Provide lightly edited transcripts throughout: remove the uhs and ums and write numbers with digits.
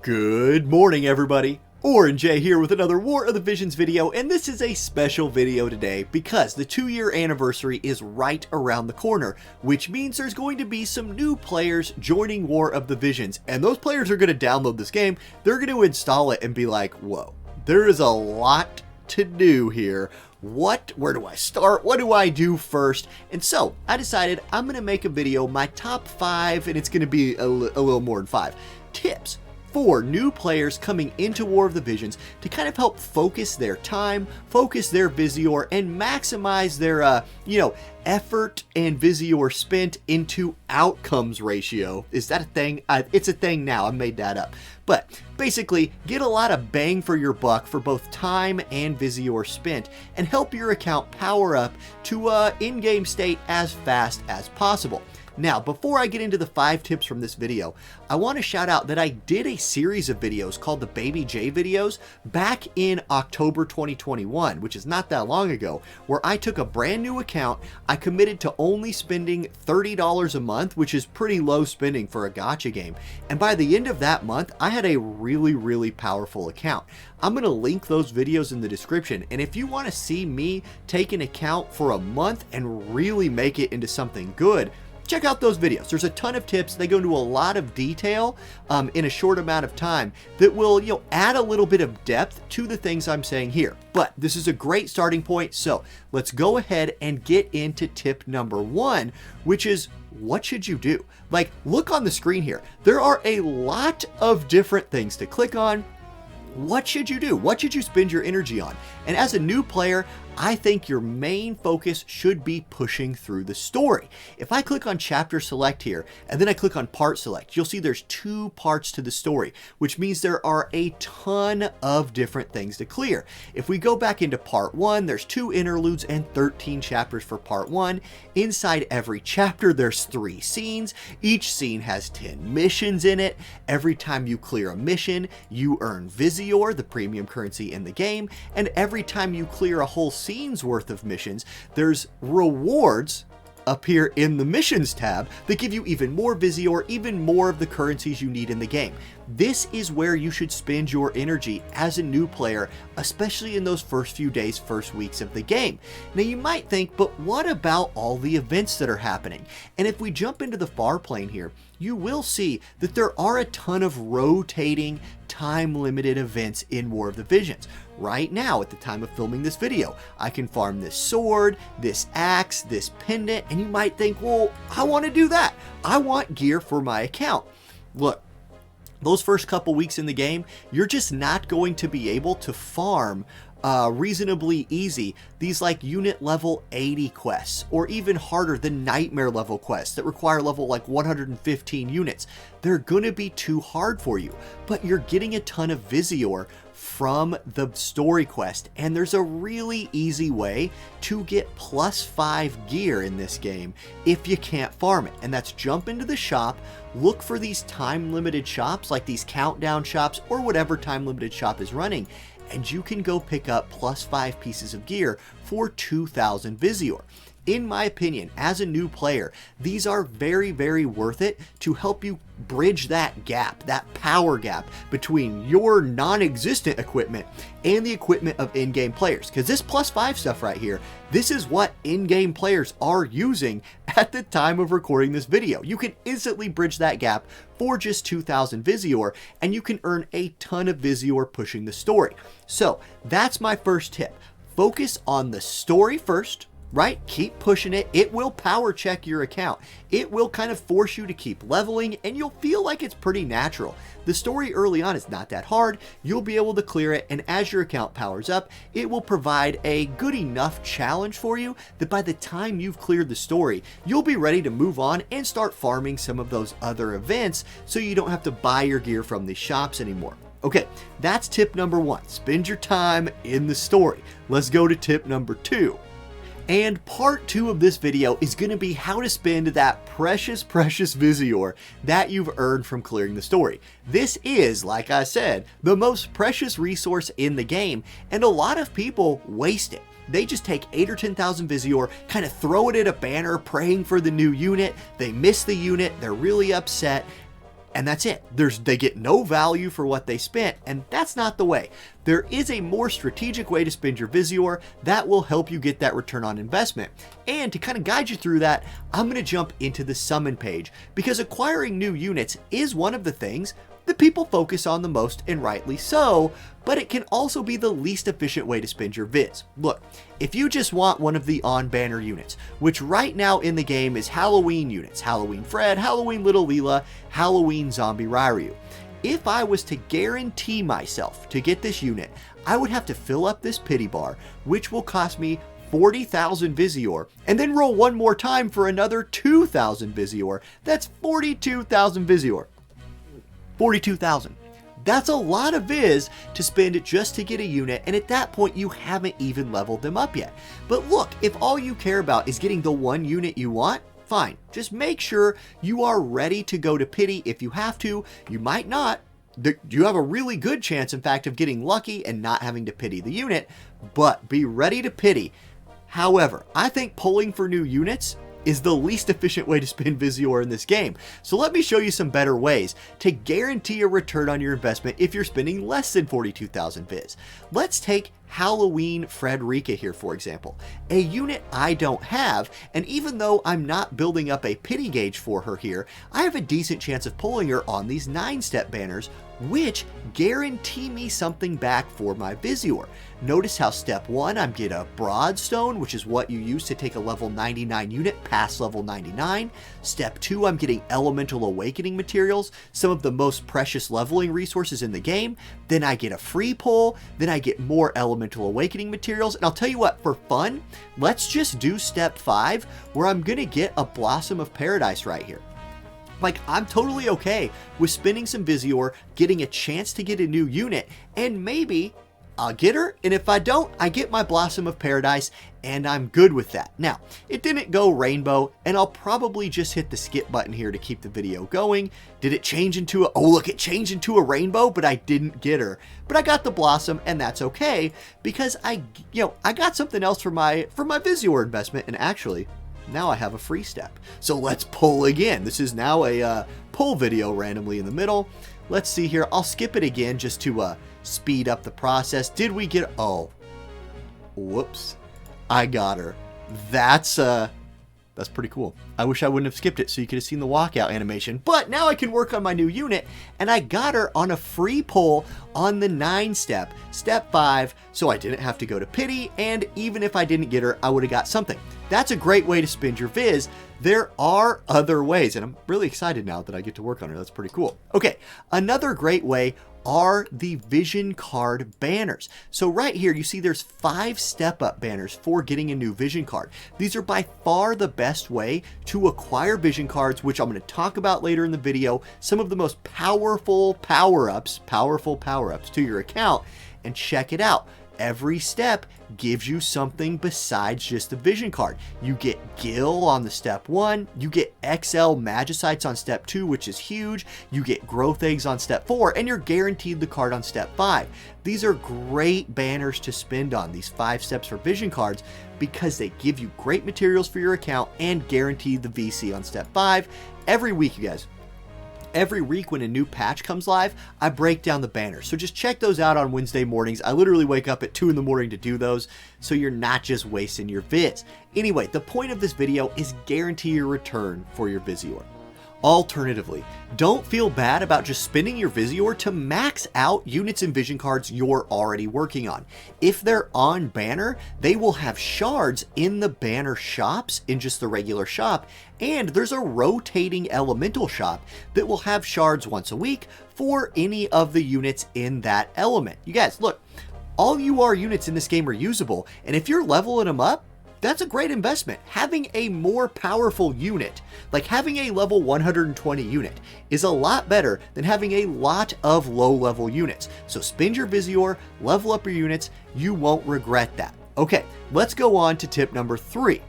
Good morning, everybody. Jayy here with another War of the Visions video, and this is a special video today because the 2-year anniversary is right around the corner, which means there's going to be some new players joining War of the Visions, and those players are going to download this game, they're going to install it and be like, whoa, there is a lot to do here. Where do I start? What do I do first? And so I decided I'm going to make a video, my top 5, and it's going to be a little more than 5 tips for new players coming into War of the Visions to kind of help focus their time, focus their Visior, and maximize their, effort and Visior spent into outcomes ratio. Is that a thing? It's a thing now. I made that up. But basically, get a lot of bang for your buck for both time and Visior spent, and help your account power up to in-game state as fast as possible. Now, before I get into the 5 tips from this video, I want to shout out that I did a series of videos called the Baby Jayy videos back in October 2021, which is not that long ago, where I took a brand new account, I committed to only spending $30 a month, which is pretty low spending for a gacha game, and by the end of that month, I had a really powerful account. I'm going to link those videos in the description, and if you want to see me take an account for a month and really make it into something good, check out those videos. There's a ton of tips. They go into a lot of detail in a short amount of time that will, add a little bit of depth to the things I'm saying here. But this is a great starting point. So let's go ahead and get into tip number 1, which is, what should you do? Like, look on the screen here. There are a lot of different things to click on. What should you do? What should you spend your energy on? And as a new player, I think your main focus should be pushing through the story. If I click on chapter select here, and then I click on part select, you'll see there's 2 parts to the story, which means there are a ton of different things to clear. If we go back into part 1, there's 2 interludes and 13 chapters for part 1. Inside every chapter, there's 3 scenes. Each scene has 10 missions in it. Every time you clear a mission, you earn Visior, the premium currency in the game, and every time you clear a whole scene's worth of missions, there's rewards up here in the missions tab that give you even more Visior, even more of the currencies you need in the game. This is where you should spend your energy as a new player, especially in those first few days, first weeks of the game. Now you might think, but what about all the events that are happening? And if we jump into the far plane here, you will see that there are a ton of rotating, time-limited events in War of the Visions. Right now, at the time of filming this video, I can farm this sword, this axe, this pendant, and you might think, well, I want to do that. I want gear for my account. Look, those first couple weeks in the game, you're just not going to be able to farm reasonably easy these like unit level 80 quests, or even harder, the nightmare level quests that require level like 115 units. They're gonna be too hard for you, but you're getting a ton of Visior from the story quest, and there's a really easy way to get +5 gear in this game if you can't farm it, and that's jump into the shop, look for these time limited shops like these countdown shops or whatever time limited shop is running, and you can go pick up +5 pieces of gear for 2,000 Visior. In my opinion, as a new player, these are very worth it to help you bridge that gap, that power gap between your non-existent equipment and the equipment of in-game players. Because this +5 stuff right here, this is what in-game players are using at the time of recording this video. You can instantly bridge that gap for just 2,000 Visior, and you can earn a ton of Visior pushing the story. So that's my first tip. Focus on the story first. Right? Keep pushing it. It will power check your account. It will kind of force you to keep leveling, and you'll feel like it's pretty natural. The story early on is not that hard. You'll be able to clear it, and as your account powers up, it will provide a good enough challenge for you that by the time you've cleared the story, you'll be ready to move on and start farming some of those other events so you don't have to buy your gear from these shops anymore. Okay, that's tip number 1. Spend your time in the story. Let's go to tip number 2. And part 2 of this video is going to be how to spend that precious Visior that you've earned from clearing the story. This is, like I said, the most precious resource in the game, and a lot of people waste it. They just take 8 or 10,000 Visior, kind of throw it at a banner praying for the new unit, they miss the unit, they're really upset, and that's it. They get no value for what they spent, and that's not the way. There is a more strategic way to spend your Visior that will help you get that return on investment. And to kind of guide you through that, I'm going to jump into the summon page, because acquiring new units is one of the things that people focus on the most, and rightly so, but it can also be the least efficient way to spend your Viz. Look, if you just want one of the on-banner units, which right now in the game is Halloween units, Halloween Fred, Halloween Little Leela, Halloween Zombie Ryu. If I was to guarantee myself to get this unit, I would have to fill up this pity bar, which will cost me 40,000 Visior, and then roll one more time for another 2,000 Visior. That's 42,000 Visior. 42,000. That's a lot of Viz to spend just to get a unit, and at that point you haven't even leveled them up yet. But look, if all you care about is getting the one unit you want, fine. Just make sure you are ready to go to pity if you have to. You might not. You have a really good chance, in fact, of getting lucky and not having to pity the unit, but be ready to pity. However, I think pulling for new units is the least efficient way to spend Visior in this game. So let me show you some better ways to guarantee a return on your investment if you're spending less than 42,000 Viz. Let's take Halloween Frederica here, for example, a unit I don't have, and even though I'm not building up a pity gauge for her here, I have a decent chance of pulling her on these 9-step banners, which guarantee me something back for my Visior. Notice how step 1, I'm getting a Broadstone, which is what you use to take a level 99 unit past level 99. Step 2, I'm getting Elemental Awakening materials, some of the most precious leveling resources in the game. Then I get a free pull, then I get more Elemental Awakening materials, and I'll tell you what, for fun, let's just do step 5, where I'm gonna get a Blossom of Paradise right here. Like, I'm totally okay with spending some Visior, getting a chance to get a new unit, and maybe I'll get her, and if I don't, I get my Blossom of Paradise, and I'm good with that. Now, it didn't go rainbow, and I'll probably just hit the skip button here to keep the video going. Did it change into a, oh look, it changed into a rainbow, but I didn't get her. But I got the Blossom, and that's okay, because I got something else for my Visior investment, and actually, now I have a free step. So let's pull again. This is now a pull video randomly in the middle. Let's see here. I'll skip it again just to speed up the process. Did we get, oh, whoops. I got her. That's pretty cool. I wish I wouldn't have skipped it so you could have seen the walkout animation, but now I can work on my new unit, and I got her on a free pull on the 9-step, step 5, so I didn't have to go to pity, and even if I didn't get her, I would have got something. That's a great way to spend your Viz. There are other ways, and I'm really excited now that I get to work on her. That's pretty cool. Okay, another great way are the vision card banners. So right here, you see there's 5 step-up banners for getting a new vision card. These are by far the best way to acquire vision cards, which I'm going to talk about later in the video. Some of the most powerful power-ups to your account, and check it out. Every step gives you something besides just the vision card. You get Gil on the step 1, you get XL Magicites on step 2, which is huge, you get Growth Eggs on step 4, and you're guaranteed the card on step 5. These are great banners to spend on, these 5 steps for vision cards, because they give you great materials for your account and guarantee the VC on step 5 every week, you guys. Every week when a new patch comes live, I break down the banners. So just check those out on Wednesday mornings. I literally wake up at 2 in the morning to do those, so you're not just wasting your Viz. Anyway, the point of this video is guarantee your return for your Visior. Alternatively, don't feel bad about just spending your Visior to max out units and vision cards you're already working on. If they're on banner, they will have shards in the banner shops, in just the regular shop, and there's a rotating elemental shop that will have shards once a week for any of the units in that element. You guys, look, all UR units in this game are usable, and if you're leveling them up, that's a great investment. Having a more powerful unit, like having a level 120 unit, is a lot better than having a lot of low-level units. So spend your Visior, level up your units, you won't regret that. Okay, let's go on to tip number 3.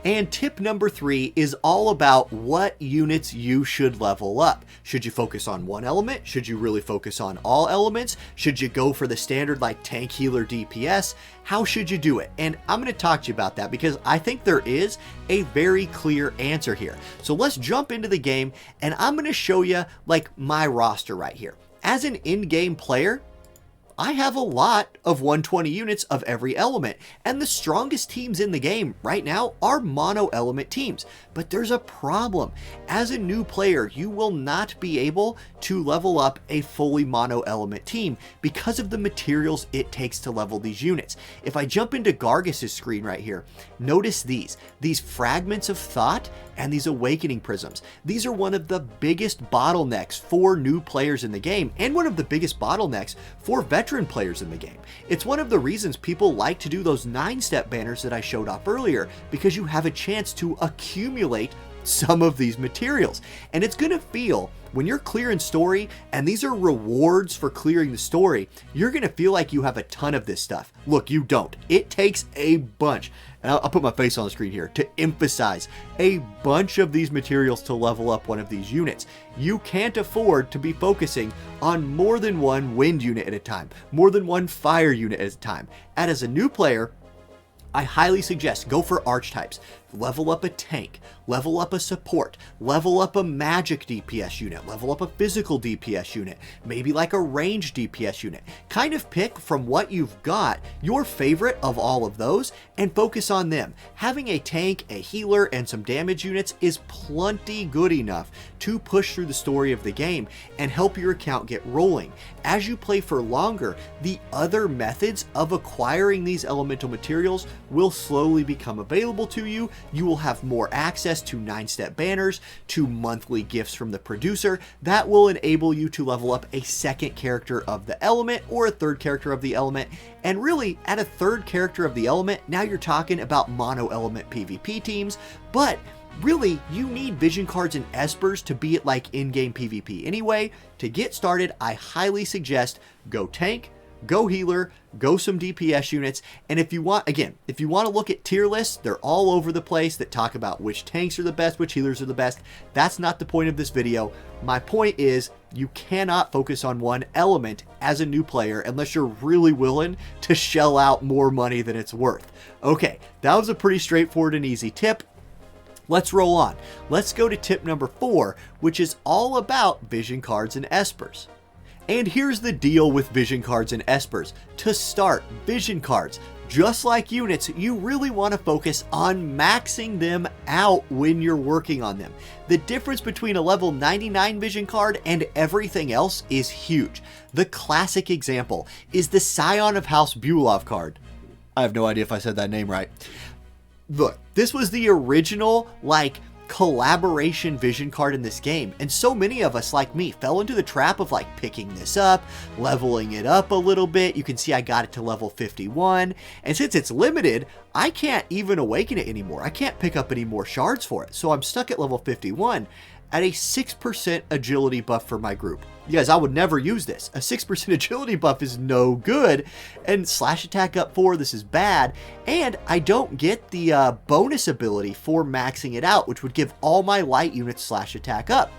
And tip number 3 is all about what units you should level up. Should you focus on one element? Should you really focus on all elements? Should you go for the standard like tank, healer, DPS? How should you do it? And I'm going to talk to you about that because I think there is a very clear answer here. So let's jump into the game and I'm going to show you like my roster right here. As an in-game player, I have a lot of 120 units of every element, and the strongest teams in the game right now are mono element teams. But there's a problem. As a new player, you will not be able to level up a fully mono element team because of the materials it takes to level these units. If I jump into Gargus's screen right here, notice these fragments of thought and these awakening prisms. These are one of the biggest bottlenecks for new players in the game and one of the biggest bottlenecks for veteran players in the game. It's one of the reasons people like to do those 9-step banners that I showed up earlier, because you have a chance to accumulate some of these materials. And it's going to feel, when you're clearing story, and these are rewards for clearing the story, you're going to feel like you have a ton of this stuff. Look, you don't. It takes a bunch. And I'll put my face on the screen here to emphasize a bunch of these materials to level up one of these units. You can't afford to be focusing on more than one wind unit at a time, more than one fire unit at a time. And as a new player, I highly suggest go for archetypes. Level up a tank, level up a support, level up a magic DPS unit, level up a physical DPS unit, maybe like a ranged DPS unit. Kind of pick from what you've got your favorite of all of those and focus on them. Having a tank, a healer, and some damage units is plenty good enough to push through the story of the game and help your account get rolling. As you play for longer, the other methods of acquiring these elemental materials will slowly become available to you. You will have more access to 9-step banners, to monthly gifts from the producer that will enable you to level up a second character of the element or a third character of the element. And really, at a third character of the element, now you're talking about mono element PvP teams, but really, you need vision cards and espers to be at like in-game PvP anyway. To get started, I highly suggest go tank, go healer, go some DPS units, and if you want, again, if you want to look at tier lists, they're all over the place that talk about which tanks are the best, which healers are the best. That's not the point of this video. My point is, you cannot focus on one element as a new player unless you're really willing to shell out more money than it's worth. Okay, that was a pretty straightforward and easy tip. Let's roll on. Let's go to tip number 4, which is all about vision cards and espers. And here's the deal with vision cards and espers. To start, vision cards, just like units, you really want to focus on maxing them out when you're working on them. The difference between a level 99 vision card and everything else is huge. The classic example is the Scion of House Bulov card. I have no idea if I said that name right. Look, this was the original, like, collaboration vision card in this game, and so many of us like me fell into the trap of like picking this up, leveling it up a little bit. You can see I got it to level 51, and since it's limited, I can't even awaken it anymore. I can't pick up any more shards for it, so I'm stuck at level 51 at a 6% agility buff for my group. You guys, I would never use this. A 6% agility buff is no good, and slash attack up 4, this is bad, and I don't get the bonus ability for maxing it out, which would give all my light units slash attack up.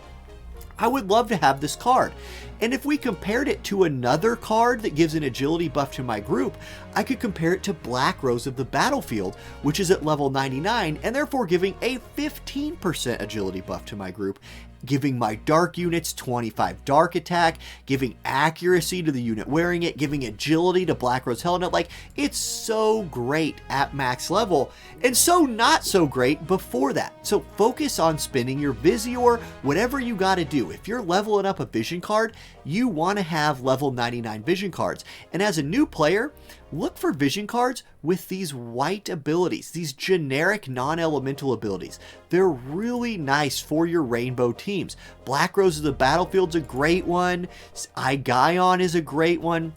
I would love to have this card. And if we compared it to another card that gives an agility buff to my group, I could compare it to Black Rose of the Battlefield, which is at level 99 and therefore giving a 15% agility buff to my group, giving my dark units 25 dark attack, giving accuracy to the unit wearing it, giving agility to Black Rose Helmet. Like, it's so great at max level, and so not so great before that. So focus on spending your Visior, whatever you got to do. If you're leveling up a vision card, you want to have level 99 vision cards. And as a new player, look for vision cards with these white abilities, these generic non-elemental abilities. They're really nice for your rainbow teams. Black Rose of the Battlefield's a great one. Igaion is a great one.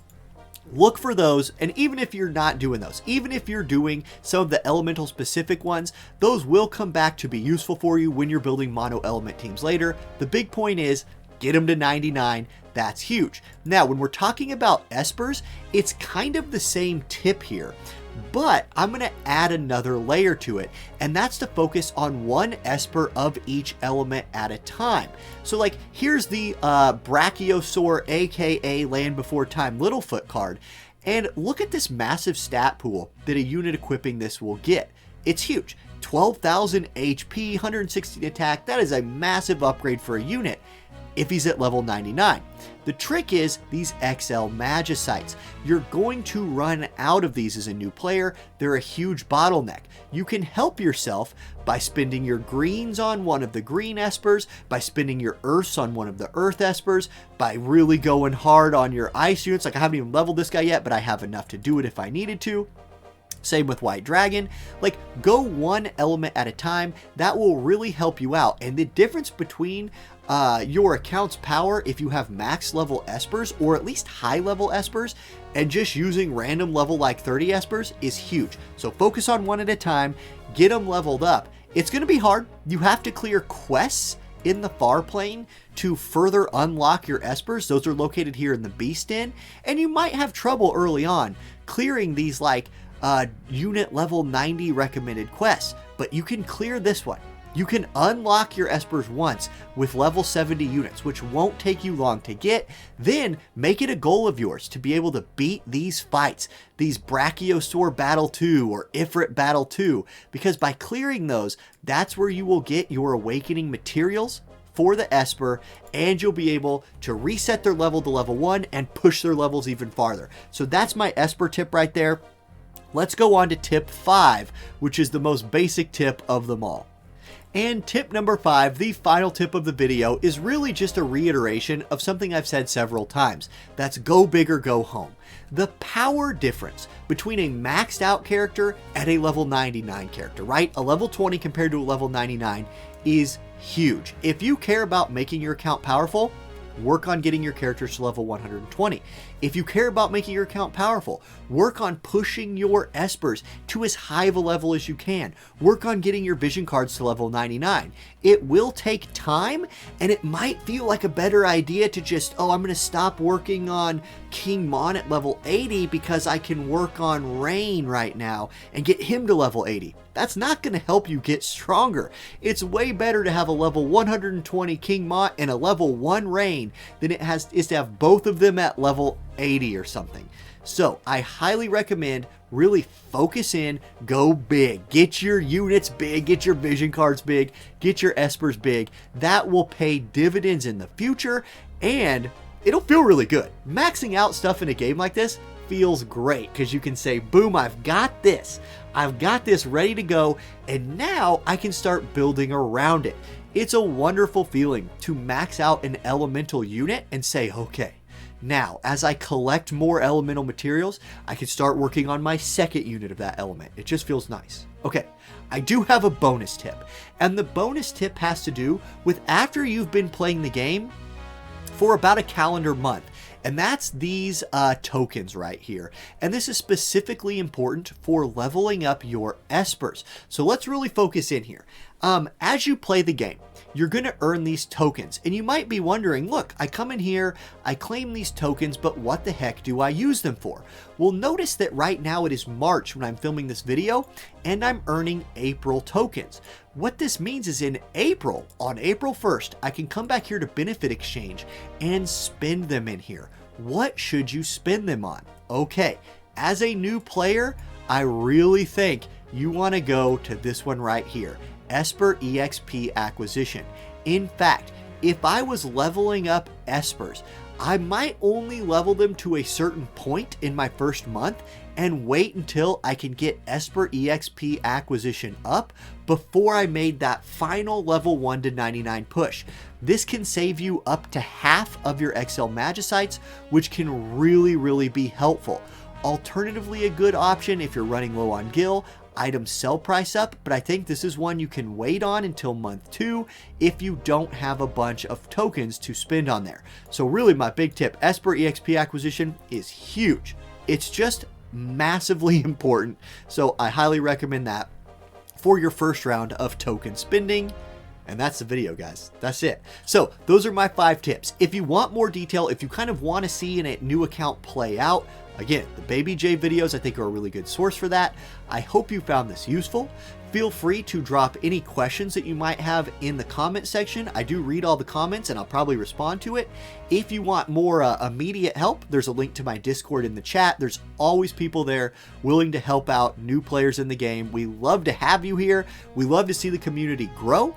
Look for those, and even if you're not doing those, even if you're doing some of the elemental specific ones, those will come back to be useful for you when you're building mono element teams later. The big point is, get them to 99. That's huge. Now, when we're talking about espers, it's kind of the same tip here. but I'm going to add another layer to it, and that's to focus on one Esper of each element at a time. So like, here's the Brachiosaur, aka Land Before Time Littlefoot card, and look at this massive stat pool that a unit equipping this will get. It's huge. 12,000 HP, 116 attack. That is a massive upgrade for a unit if he's at level 99. The trick is these XL Magicites. You're going to run out of these as a new player. They're a huge bottleneck. You can help yourself by spending your greens on one of the green Espers, by spending your earths on one of the earth Espers, by really going hard on your ice units. Like, I haven't even leveled this guy yet, but I have enough to do it if I needed to. Same with White Dragon. Like, go one element at a time. That will really help you out. And the difference between your account's power, if you have max level Espers, or at least high level Espers, and just using random level like 30 Espers, is huge. So focus on one at a time, get them leveled up. It's going to be hard. You have to clear quests in the far plane to further unlock your Espers. Those are located here in the Beast Den, and you might have trouble early on clearing these like unit level 90 recommended quests, but you can clear this one. You can unlock your Espers once with level 70 units, which won't take you long to get. Then make it a goal of yours to be able to beat these fights, these Brachiosaur Battle 2 or Ifrit Battle 2, because by clearing those, that's where you will get your awakening materials for the Esper, and you'll be able to reset their level to level 1 and push their levels even farther. So that's my Esper tip right there. Let's go on to tip 5, which is the most basic tip of them all. And tip number 5, the final tip of the video, is really just a reiteration of something I've said several times. That's go big or go home. The power difference between a maxed out character and a level 99 character, right? A level 20 compared to a level 99 is huge. If you care about making your account powerful, work on getting your characters to level 120. If you care about making your account powerful, work on pushing your Espers to as high of a level as you can. Work on getting your vision cards to level 99. It will take time, and it might feel like a better idea to just, oh, I'm going to stop working on King Mont at level 80 because I can work on Rain right now and get him to level 80. That's not going to help you get stronger. It's way better to have a level 120 King Mont and a level 1 Rain than it is to have both of them at level 80 or something. So I highly recommend really focus in, go big, get your units big, get your vision cards big, get your Espers big. That will pay dividends in the future, and it'll feel really good. Maxing out stuff in a game like this feels great because you can say, boom, I've got this ready to go, and now I can start building around it. It's a wonderful feeling to max out an elemental unit and say, okay, now as I collect more elemental materials, I can start working on my second unit of that element. It just feels nice. Okay, I do have a bonus tip, and the bonus tip has to do with after you've been playing the game for about a calendar month. And that's these tokens right here. And this is specifically important for leveling up your Espers. So let's really focus in here. As you play the game, you're going to earn these tokens. And you might be wondering, look, I come in here, I claim these tokens, but what the heck do I use them for? Well, notice that right now it is March when I'm filming this video, and I'm earning April tokens. What this means is in April, on April 1st, I can come back here to Benefit Exchange and spend them in here. What should you spend them on? Okay, as a new player, I really think you want to go to this one right here, Esper EXP Acquisition. In fact, if I was leveling up Espers, I might only level them to a certain point in my first month and wait until I can get Esper EXP Acquisition up before I made that final level 1 to 99 push. This can save you up to half of your XL Magicites, which can really be helpful. Alternatively, a good option if you're running low on gil, items sell price up, but I think this is one you can wait on until month 2 if you don't have a bunch of tokens to spend on there. So really my big tip, Esper EXP Acquisition is huge. It's just massively important, so I highly recommend that for your first round of token spending. And that's the video, guys. That's it. So those are my 5 tips. If you want more detail, if you kind of want to see a new account play out, again, the Baby Jayy videos I think are a really good source for that. I hope you found this useful. Feel free to drop any questions that you might have in the comment section. I do read all the comments and I'll probably respond to it. If you want more immediate help, there's a link to my Discord in the chat. There's always people there willing to help out new players in the game. We love to have you here. We love to see the community grow.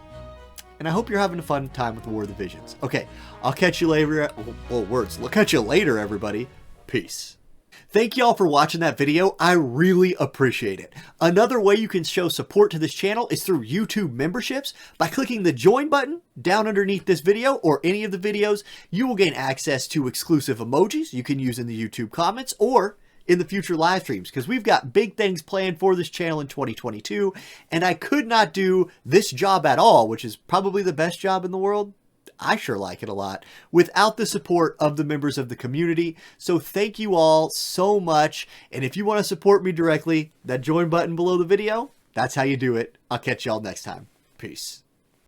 And I hope you're having a fun time with War of the Visions. Okay, I'll catch you later. I'll catch you later, everybody. Peace. Thank y'all for watching that video. I really appreciate it. Another way you can show support to this channel is through YouTube memberships. By clicking the join button down underneath this video or any of the videos, you will gain access to exclusive emojis you can use in the YouTube comments or in the future live streams, because we've got big things planned for this channel in 2022, and I could not do this job at all, which is probably the best job in the world. I sure like it a lot, without the support of the members of the community. So thank you all so much. And if you want to support me directly, that join button below the video, that's how you do it. I'll catch y'all next time. Peace.